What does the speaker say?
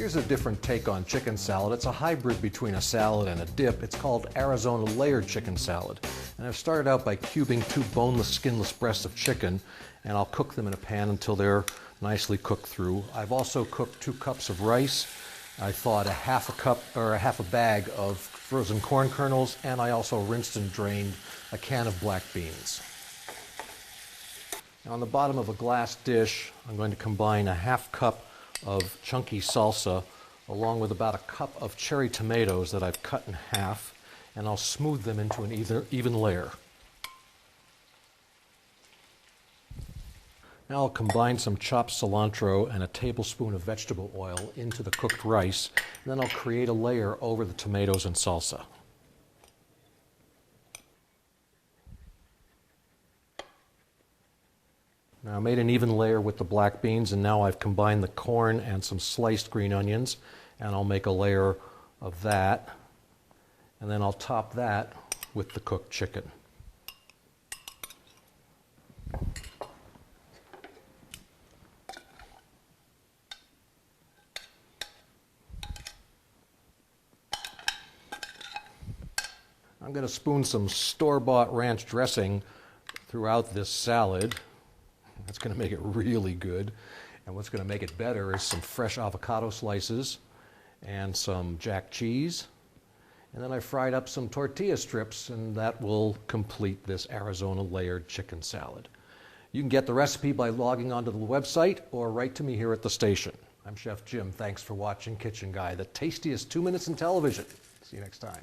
Here's a different take on chicken salad. It's a hybrid between a salad and a dip. It's called Arizona layered chicken salad. And I've started out by cubing 2 boneless, skinless breasts of chicken, and I'll cook them in a pan until they're nicely cooked through. I've also cooked 2 cups of rice. I thawed a half a bag of frozen corn kernels, and I also rinsed and drained a can of black beans. Now on the bottom of a glass dish, I'm going to combine a half cup of chunky salsa along with about a cup of cherry tomatoes that I've cut in half, and I'll smooth them into an even layer. Now I'll combine some chopped cilantro and a tablespoon of vegetable oil into the cooked rice, and then I'll create a layer over the tomatoes and salsa. Now I made an even layer with the black beans, and now I've combined the corn and some sliced green onions, and I'll make a layer of that, and then I'll top that with the cooked chicken. I'm going to spoon some store-bought ranch dressing throughout this salad. That's going to make it really good. And what's going to make it better is some fresh avocado slices and some jack cheese. And then I fried up some tortilla strips, and that will complete this Arizona layered chicken salad. You can get the recipe by logging onto the website or write to me here at the station. I'm Chef Jim. Thanks for watching Kitchen Guy, the tastiest 2 minutes in television. See you next time.